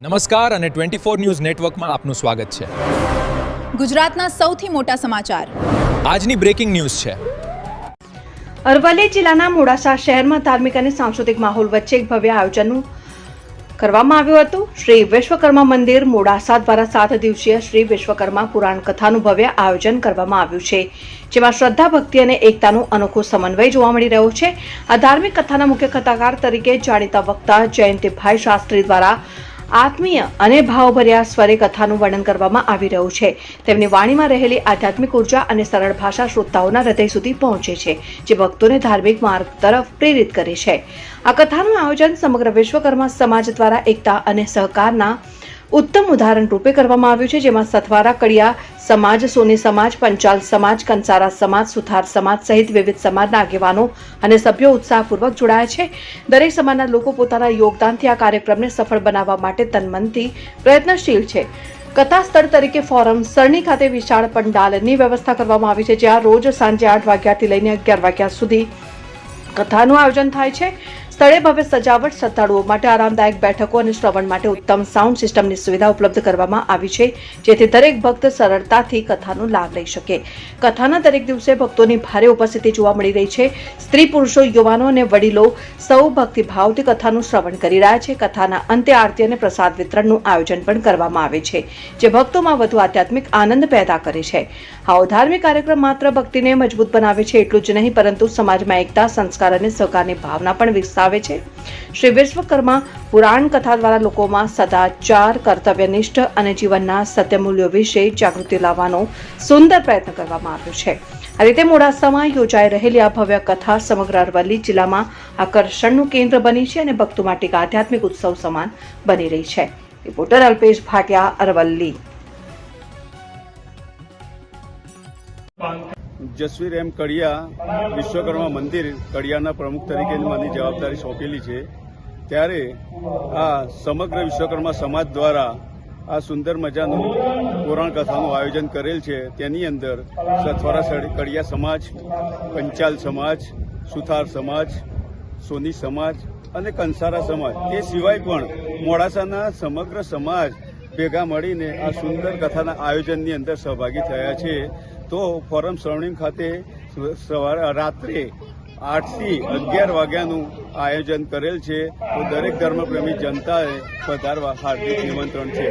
નમસ્કાર અને 24 ન્યૂઝ નેટવર્કમાં આપનું સ્વાગત છે। ગુજરાતના સૌથી મોટા સમાચાર આજની બ્રેકિંગ ન્યૂઝ છે। અરવલ્લી જિલ્લાના મોડાસા શહેરમાં ધાર્મિક અને સાંસ્કૃતિક માહોલ વચ્ચે એક ભવ્ય આયોજન કરવામાં આવ્યું હતું। શ્રી વિશ્વકર્મા મંદિર મોડાસા દ્વારા 7 દિવસીય શ્રી વિશ્વકર્મા પુરાણ કથાનું ભવ્ય આયોજન કરવામાં આવ્યું છે, જેમાં શ્રદ્ધા, ભક્તિ અને એકતાનું અનોખો સમન્વય જોવા મળી રહ્યો છે। આ ધાર્મિક કથાના મુખ્ય કથાકાર તરીકે જાણીતા વક્તા જયંતિભાઈ શાસ્ત્રી દ્વારા આત્મીય અને ભાવભર્યા સ્વરે કથાનું વર્ણન કરવામાં આવી રહ્યું છે। તેમની વાણીમાં રહેલી આધ્યાત્મિક ઉર્જા અને સરળ ભાષા શ્રોતાઓના હૃદય સુધી પહોંચે છે, જે ભક્તોને ધાર્મિક માર્ગ તરફ પ્રેરિત કરે છે। આ કથાનું આયોજન સમગ્ર વિશ્વકર્મા સમાજ દ્વારા એકતા અને સહકારના ઉત્તમ ઉદાહરણ રૂપે કરવામાં આવ્યું છે, જેમાં સથવારા કડિયા સમાજ, સોની સમાજ, પંચાલ સમાજ, કંસારા સમાજ, સુથાર સમાજ સહિત વિવિધ સમાજના આગેવાનો અને સભ્યો ઉત્સાહપૂર્વક જોડાયા છે। દરેક સમાજના લોકો પોતાના યોગદાનથી આ કાર્યક્રમને સફળ બનાવવા માટે તનમનથી પ્રયત્નશીલ છે। કથા સ્થળ તરીકે ફોરમ સરણી ખાતે વિશાળ પંડાલની વ્યવસ્થા કરવામાં આવી છે, જ્યાં રોજ સાંજે 8 વાગ્યાથી લઈને 11 વાગ્યા સુધી કથાનું આયોજન થાય છે। સ્થળે ભવ્ય સજાવટ, શ્રદ્ધાળુઓ માટે આરામદાયક બેઠકો અને શ્રવણ માટે ઉત્તમ સાઉન્ડ સિસ્ટમની સુવિધા ઉપલબ્ધ કરવામાં આવી છે, જેથી દરેક ભક્ત સરળતાથી કથાનો લાભ લઈ શકે। કથાના દરેક દિવસે ભક્તોની ભારે ઉપસ્થિતિ જોવા મળી રહી છે। સ્ત્રી, પુરુષો, યુવાનો અને વડીલો સૌ ભક્તિભાવથી કથાનું શ્રવણ કરી રહ્યા છે। કથાના અંતે આરતી અને પ્રસાદ વિતરણનું આયોજન પણ કરવામાં આવે છે, જે ભક્તોમાં વધુ આધ્યાત્મિક આનંદ પેદા કરે છે। આવો ધાર્મિક કાર્યક્રમ માત્ર ભક્તિને મજબૂત બનાવે છે એટલું જ નહીં, પરંતુ સમાજમાં એકતા, સંસ્કાર અને સહકારની ભાવના પણ વિકસાવે છે। શ્રી વિશ્વકર્મા પુરાણ કથા દ્વારા લોકોમાં સદાચાર, કર્તવ્યનિષ્ઠ અને જીવનના સત્ય મૂલ્યો વિશે જાગૃતિ લાવવાનો સુંદર પ્રયત્ન કરવામાં આવ્યો છે। આ રીતે મોડાસામાં યોજાઈ રહેલી આ ભવ્ય કથા સમગ્ર અરવલ્લી જિલ્લામાં આકર્ષણનું કેન્દ્ર બની છે અને ભક્તો માટે એક આધ્યાત્મિક ઉત્સવ સમાન બની રહી છે। રિપોર્ટર અલ્પેશ ભાટિયા, અરવલ્લી। જસવીર એમ કડિયા વિશ્વકર્મા મંદિર કડિયાના પ્રમુખ તરીકે મારી જવાબદારી સોંપેલી છે, ત્યારે આ સમગ્ર વિશ્વકર્મા સમાજ દ્વારા આ સુંદર મજાનું પુરાણ કથાનું આયોજન કરેલ છે। તેની અંદર સથવારા કડિયા સમાજ, પંચાલ સમાજ, સુથાર સમાજ, સોની સમાજ અને કંસારા સમાજ, તે સિવાય પણ મોડાસાના સમગ્ર સમાજ ભેગા મળીને આ સુંદર કથાના આયોજનની અંદર સહભાગી થયા છે। તો ફોરમ સરણી ખાતે રાત્રે 8 થી 11 વાગ્યાનું આયોજન કરેલ છે। તો દરેક ધર્મપ્રેમી જનતાએ પધારવા હાર્દિક નિમંત્રણ છે।